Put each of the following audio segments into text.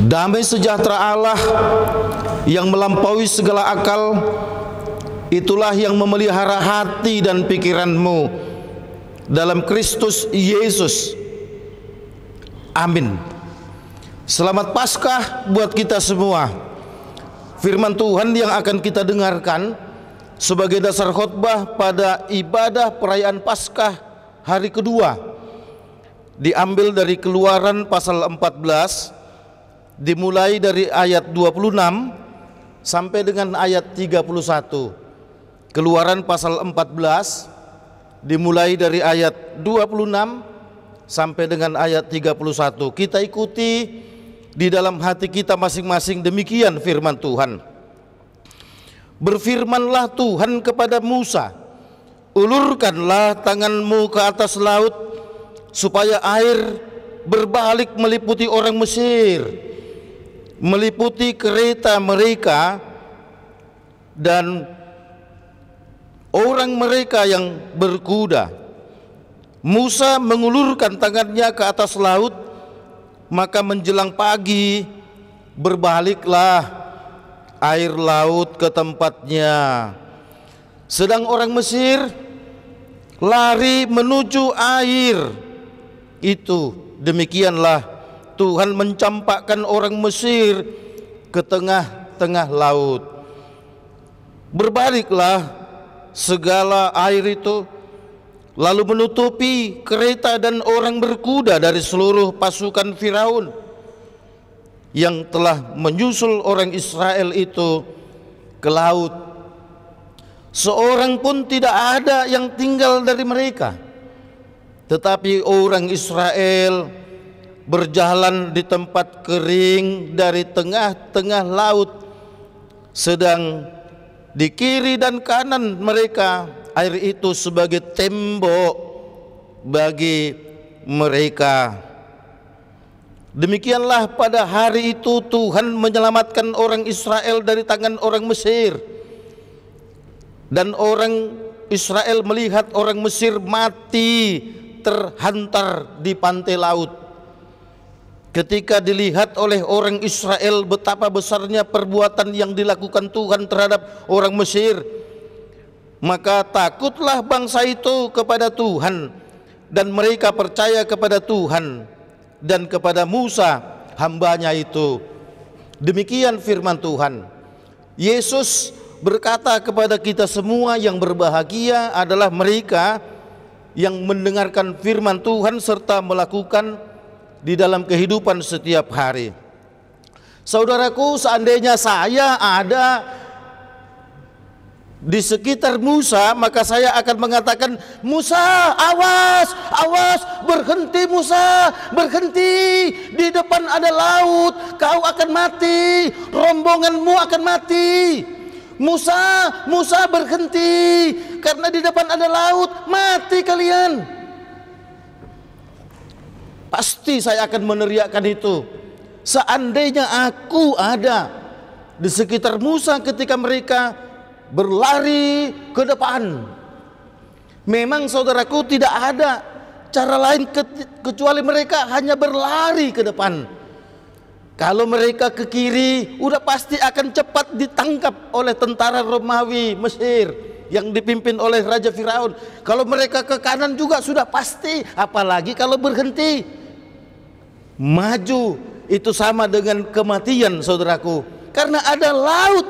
Damai sejahtera Allah yang melampaui segala akal, itulah yang memelihara hati dan pikiranmu dalam Kristus Yesus. Amin. Selamat Paskah buat kita semua. Firman Tuhan yang akan kita dengarkan sebagai dasar khotbah pada ibadah perayaan Paskah hari kedua diambil dari Keluaran pasal 14, dimulai dari ayat 26 sampai dengan ayat 31. Keluaran pasal 14 dimulai dari ayat 26 sampai dengan ayat 31. Kita ikuti di dalam hati kita masing-masing. Demikian firman Tuhan. Berfirmanlah Tuhan kepada Musa, ulurkanlah tanganmu ke atas laut supaya air berbalik meliputi orang Mesir, meliputi kereta mereka dan orang mereka yang berkuda. Musa mengulurkan tangannya ke atas laut, maka menjelang pagi berbaliklah air laut ke tempatnya. Sedang orang Mesir lari menuju air itu. Demikianlah Tuhan mencampakkan orang Mesir ke tengah-tengah laut. Berbaliklah segala air itu, lalu menutupi kereta dan orang berkuda dari seluruh pasukan Firaun yang telah menyusul orang Israel itu ke laut. Seorang pun tidak ada yang tinggal dari mereka, tetapi orang Israel berjalan di tempat kering dari tengah-tengah laut, sedang di kiri dan kanan mereka air itu sebagai tembok bagi mereka. Demikianlah pada hari itu Tuhan menyelamatkan orang Israel dari tangan orang Mesir. Dan orang Israel melihat orang Mesir mati terhantar di pantai laut. Ketika dilihat oleh orang Israel betapa besarnya perbuatan yang dilakukan Tuhan terhadap orang Mesir, maka takutlah bangsa itu kepada Tuhan, dan mereka percaya kepada Tuhan dan kepada Musa hambanya itu. Demikian firman Tuhan. Yesus berkata kepada kita semua, yang berbahagia adalah mereka yang mendengarkan firman Tuhan serta melakukan di dalam kehidupan setiap hari. Saudaraku, seandainya saya ada di sekitar Musa, maka saya akan mengatakan, Musa, awas, awas, berhenti Musa, berhenti, di depan ada laut, kau akan mati, rombonganmu akan mati. Musa, Musa, berhenti, karena di depan ada laut, mati kalian. Pasti saya akan meneriakkan itu. Seandainya aku ada di sekitar Musa ketika mereka berlari ke depan. Memang saudaraku, tidak ada cara lain kecuali mereka hanya berlari ke depan. Kalau mereka ke kiri, udah pasti akan cepat ditangkap oleh tentara Romawi Mesir yang dipimpin oleh Raja Firaun. Kalau mereka ke kanan juga sudah pasti, apalagi kalau berhenti. Maju itu sama dengan kematian, saudaraku. Karena ada laut.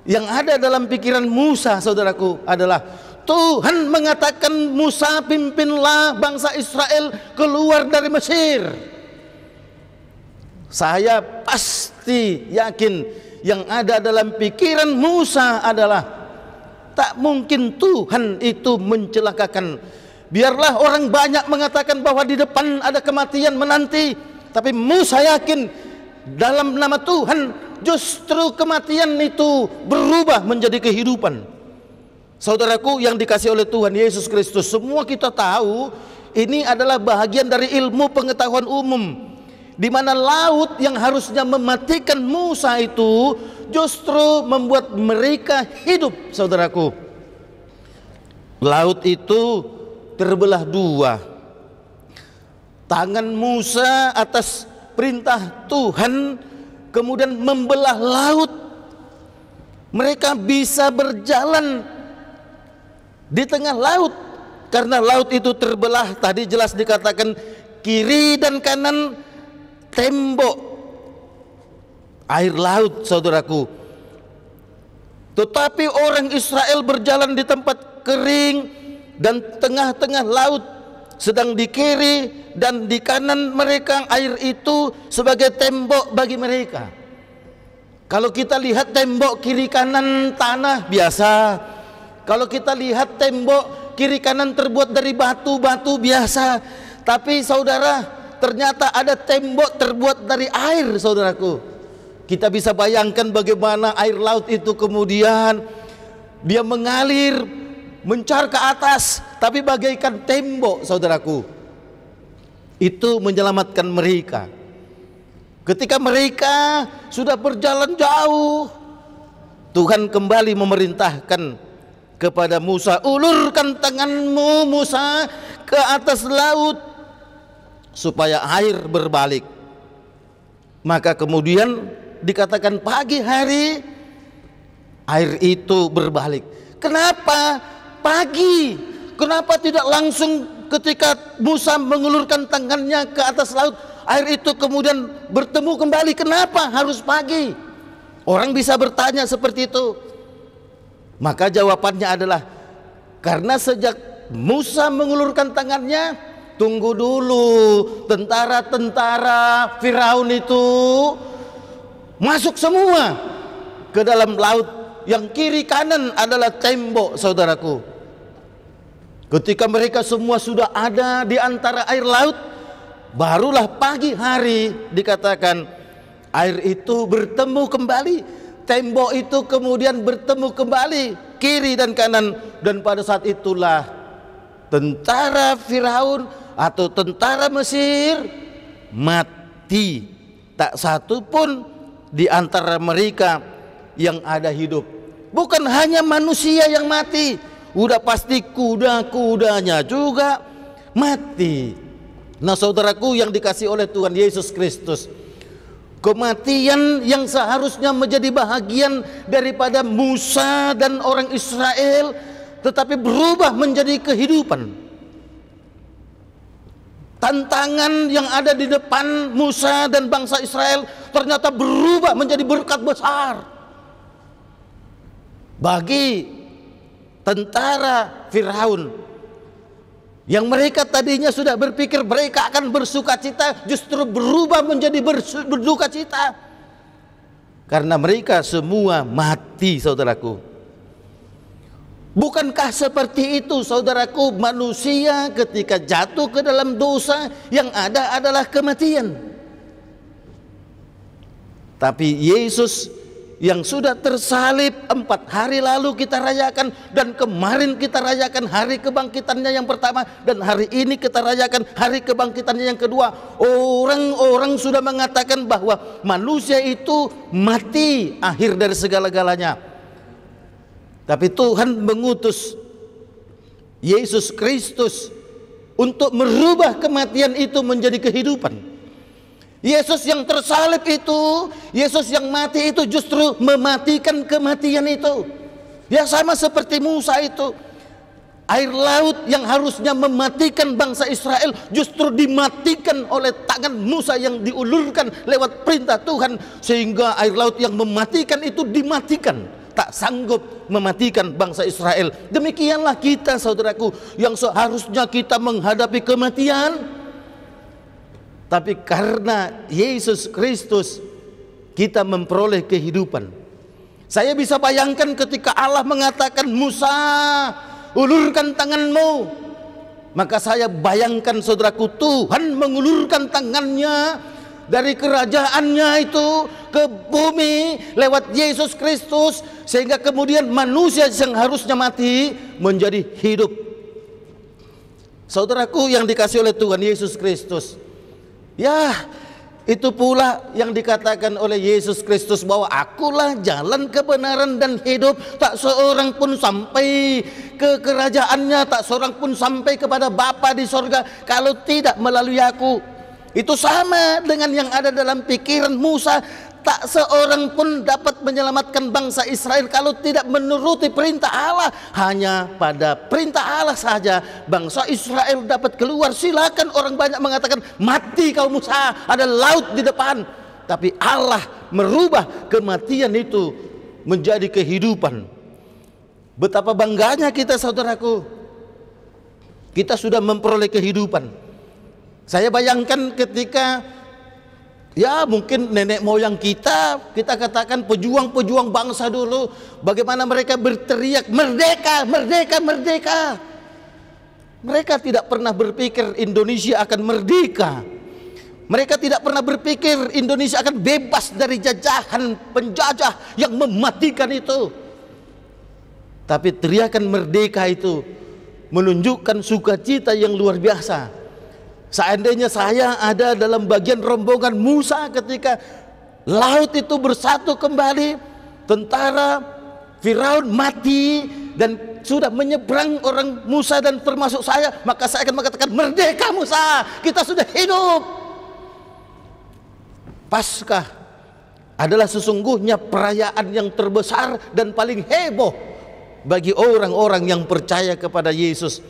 Yang ada dalam pikiran Musa, saudaraku, adalah Tuhan mengatakan, Musa, pimpinlah bangsa Israel keluar dari Mesir. Saya pasti yakin yang ada dalam pikiran Musa adalah tak mungkin Tuhan itu mencelakakan. Biarlah orang banyak mengatakan bahwa di depan ada kematian menanti, tapi Musa yakin dalam nama Tuhan justru kematian itu berubah menjadi kehidupan. Saudaraku yang dikasihi oleh Tuhan Yesus Kristus, semua kita tahu ini adalah bahagian dari ilmu pengetahuan umum, di mana laut yang harusnya mematikan Musa itu justru membuat mereka hidup, saudaraku. Laut itu terbelah dua. Tangan Musa atas perintah Tuhan kemudian membelah laut. Mereka bisa berjalan di tengah laut karena laut itu terbelah. Tadi jelas dikatakan kiri dan kanan tembok air laut, saudaraku. Tetapi orang Israel berjalan di tempat kering dan tengah-tengah laut, sedang di kiri dan di kanan mereka air itu sebagai tembok bagi mereka. Kalau kita lihat tembok kiri kanan tanah biasa, kalau kita lihat tembok kiri kanan terbuat dari batu-batu biasa, tapi saudara, ternyata ada tembok terbuat dari air, saudaraku. Kita bisa bayangkan bagaimana air laut itu kemudian dia mengalir, mencar ke atas, tapi bagaikan tembok, saudaraku. Itu menyelamatkan mereka. Ketika mereka sudah berjalan jauh, Tuhan kembali memerintahkan kepada Musa, ulurkan tanganmu Musa ke atas laut supaya air berbalik. Maka kemudian dikatakan pagi hari air itu berbalik. Kenapa pagi? Kenapa tidak langsung ketika Musa mengulurkan tangannya ke atas laut air itu kemudian bertemu kembali? Kenapa harus pagi? Orang bisa bertanya seperti itu. Maka jawabannya adalah karena sejak Musa mengulurkan tangannya, tunggu dulu, tentara-tentara Firaun itu masuk semua ke dalam laut. Yang kiri kanan adalah tembok, saudaraku. Ketika mereka semua sudah ada di antara air laut, barulah pagi hari dikatakan air itu bertemu kembali. Tembok itu kemudian bertemu kembali kiri dan kanan, dan pada saat itulah tentara Firaun atau tentara Mesir mati. Tak satu pun di antara mereka yang ada hidup. Bukan hanya manusia yang mati, udah pasti kuda-kudanya juga mati. Nah, saudaraku yang dikasihi oleh Tuhan Yesus Kristus, kematian yang seharusnya menjadi bahagian daripada Musa dan orang Israel, tetapi berubah menjadi kehidupan. Tantangan yang ada di depan Musa dan bangsa Israel ternyata berubah menjadi berkat besar bagi tentara Firaun, yang mereka tadinya sudah berpikir mereka akan bersuka cita, justru berubah menjadi berduka cita karena mereka semua mati, saudaraku. Bukankah seperti itu, saudaraku? Manusia ketika jatuh ke dalam dosa yang ada adalah kematian. Tapi Yesus yang sudah tersalib 4 hari lalu kita rayakan, dan kemarin kita rayakan hari kebangkitannya yang pertama, dan hari ini kita rayakan hari kebangkitannya yang kedua. Orang-orang sudah mengatakan bahwa manusia itu mati, akhir dari segala-galanya. Tapi Tuhan mengutus Yesus Kristus untuk merubah kematian itu menjadi kehidupan. Yesus yang tersalib itu, Yesus yang mati itu justru mematikan kematian itu. Ya, sama seperti Musa itu. Air laut yang harusnya mematikan bangsa Israel justru dimatikan oleh tangan Musa yang diulurkan lewat perintah Tuhan, sehingga air laut yang mematikan itu dimatikan, tak sanggup mematikan bangsa Israel. Demikianlah kita, saudaraku, yang seharusnya kita menghadapi kematian, tapi karena Yesus Kristus kita memperoleh kehidupan. Saya bisa bayangkan ketika Allah mengatakan, Musa, ulurkan tanganmu. Maka saya bayangkan, saudaraku, Tuhan mengulurkan tangannya dari kerajaannya itu ke bumi lewat Yesus Kristus, sehingga kemudian manusia yang harusnya mati menjadi hidup. Saudaraku yang dikasihi oleh Tuhan Yesus Kristus, ya, itu pula yang dikatakan oleh Yesus Kristus bahwa akulah jalan, kebenaran dan hidup. Tak seorang pun sampai ke kerajaannya, tak seorang pun sampai kepada Bapa di sorga kalau tidak melalui aku. Itu sama dengan yang ada dalam pikiran Musa. Tak seorang pun dapat menyelamatkan bangsa Israel kalau tidak menuruti perintah Allah. Hanya pada perintah Allah saja bangsa Israel dapat keluar. Silakan orang banyak mengatakan mati kau Musa, ada laut di depan. Tapi Allah merubah kematian itu menjadi kehidupan. Betapa bangganya kita saudaraku, kita sudah memperoleh kehidupan. Saya bayangkan ketika ya mungkin nenek moyang kita katakan pejuang-pejuang bangsa dulu, bagaimana mereka berteriak merdeka, merdeka, merdeka. Mereka tidak pernah berpikir Indonesia akan merdeka. Mereka tidak pernah berpikir Indonesia akan bebas dari jajahan penjajah yang mematikan itu. Tapi teriakan merdeka itu menunjukkan sukacita yang luar biasa. Seandainya saya ada dalam bagian rombongan Musa ketika laut itu bersatu kembali, tentara Firaun mati dan sudah menyeberang orang Musa dan termasuk saya, maka saya akan mengatakan merdeka Musa, kita sudah hidup. Paskah adalah sesungguhnya perayaan yang terbesar dan paling heboh bagi orang-orang yang percaya kepada Yesus.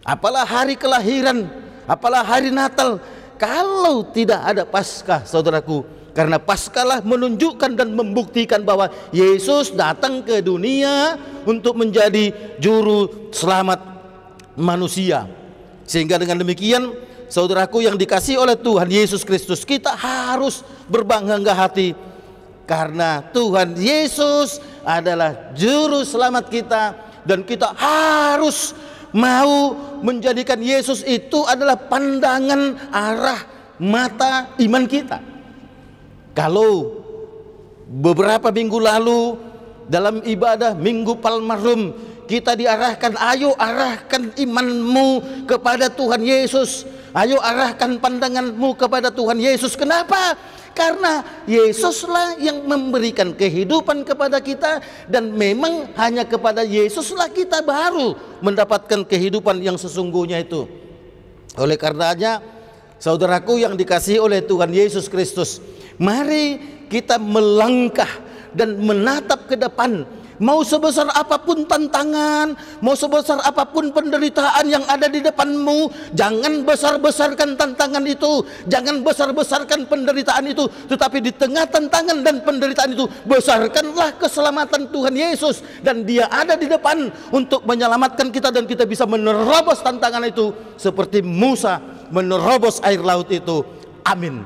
Apalah hari kelahiran, apalah hari Natal kalau tidak ada Paskah saudaraku. Karena Paskahlah menunjukkan dan membuktikan bahwa Yesus datang ke dunia untuk menjadi juru selamat manusia. Sehingga dengan demikian saudaraku yang dikasihi oleh Tuhan Yesus Kristus, kita harus berbangga hati karena Tuhan Yesus adalah juru selamat kita, dan kita harus mau menjadikan Yesus itu adalah pandangan arah mata iman kita. Kalau beberapa minggu lalu dalam ibadah Minggu Palmarum kita diarahkan, ayo arahkan imanmu kepada Tuhan Yesus, ayo arahkan pandanganmu kepada Tuhan Yesus. Kenapa? Karena Yesuslah yang memberikan kehidupan kepada kita, dan memang hanya kepada Yesuslah kita baru mendapatkan kehidupan yang sesungguhnya itu. Oleh karenanya, saudaraku yang dikasihi oleh Tuhan Yesus Kristus, mari kita melangkah dan menatap ke depan. Mau sebesar apapun tantangan, mau sebesar apapun penderitaan yang ada di depanmu, jangan besar-besarkan tantangan itu, jangan besar-besarkan penderitaan itu, tetapi di tengah tantangan dan penderitaan itu, besarkanlah keselamatan Tuhan Yesus, dan Dia ada di depan untuk menyelamatkan kita, dan kita bisa menerobos tantangan itu seperti Musa menerobos air laut itu. Amin.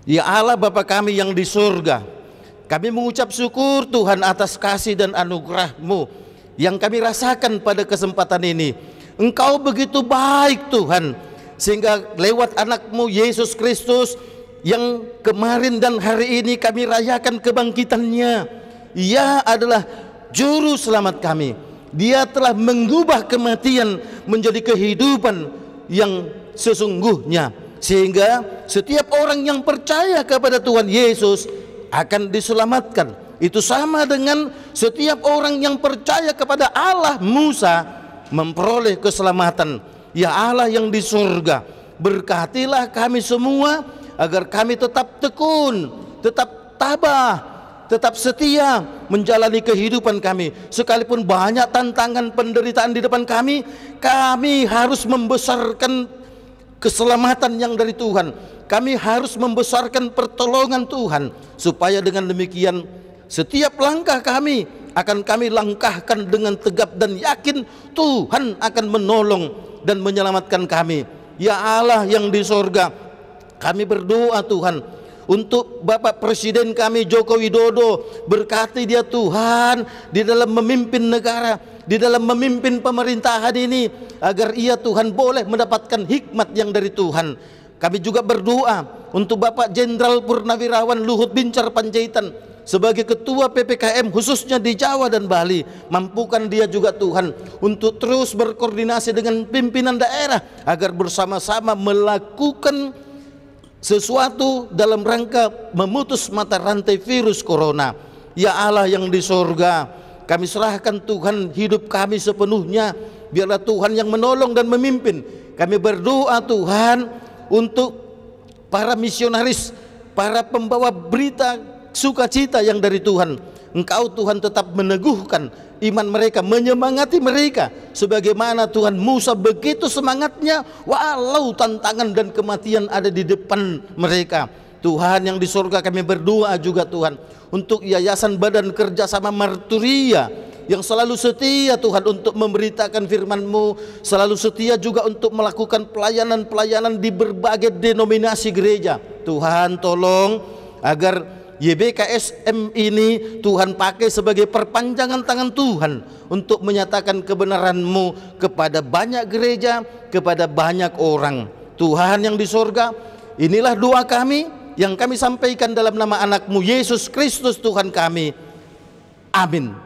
Ya Allah Bapa kami yang di surga, kami mengucap syukur Tuhan atas kasih dan anugerah-Mu yang kami rasakan pada kesempatan ini. Engkau begitu baik Tuhan, sehingga lewat anak-Mu Yesus Kristus yang kemarin dan hari ini kami rayakan kebangkitannya. Ia adalah juru selamat kami. Dia telah mengubah kematian menjadi kehidupan yang sesungguhnya, sehingga setiap orang yang percaya kepada Tuhan Yesus akan diselamatkan. Itu sama dengan setiap orang yang percaya kepada Allah Musa memperoleh keselamatan. Ya Allah yang di surga, berkatilah kami semua agar kami tetap tekun, tetap tabah, tetap setia menjalani kehidupan kami. Sekalipun banyak tantangan penderitaan di depan kami, kami harus membesarkan keselamatan yang dari Tuhan. Kami harus membesarkan pertolongan Tuhan, supaya dengan demikian setiap langkah kami akan kami langkahkan dengan tegap dan yakin Tuhan akan menolong dan menyelamatkan kami. Ya Allah yang di sorga, kami berdoa Tuhan untuk Bapak Presiden kami Joko Widodo. Berkati dia Tuhan di dalam memimpin negara, di dalam memimpin pemerintahan ini, agar ia Tuhan boleh mendapatkan hikmat yang dari Tuhan. Kami juga berdoa untuk Bapak Jenderal Purnawirawan Luhut Binsar Panjaitan sebagai Ketua PPKM khususnya di Jawa dan Bali. Mampukan dia juga Tuhan untuk terus berkoordinasi dengan pimpinan daerah agar bersama-sama melakukan sesuatu dalam rangka memutus mata rantai virus corona. Ya Allah yang di surga, kami serahkan Tuhan hidup kami sepenuhnya. Biarlah Tuhan yang menolong dan memimpin. Kami berdoa Tuhan untuk para misionaris, para pembawa berita sukacita yang dari Tuhan. Engkau Tuhan tetap meneguhkan iman mereka, menyemangati mereka, sebagaimana Tuhan Musa begitu semangatnya walau tantangan dan kematian ada di depan mereka. Tuhan yang di surga, kami berdoa juga Tuhan untuk Yayasan Badan Kerjasama Marturia yang selalu setia Tuhan untuk memberitakan firman-Mu, selalu setia juga untuk melakukan pelayanan-pelayanan di berbagai denominasi gereja. Tuhan tolong agar YBKSM ini Tuhan pakai sebagai perpanjangan tangan Tuhan untuk menyatakan kebenaran-Mu kepada banyak gereja, kepada banyak orang. Tuhan yang di surga, inilah doa kami yang kami sampaikan dalam nama anak-Mu Yesus Kristus Tuhan kami. Amin.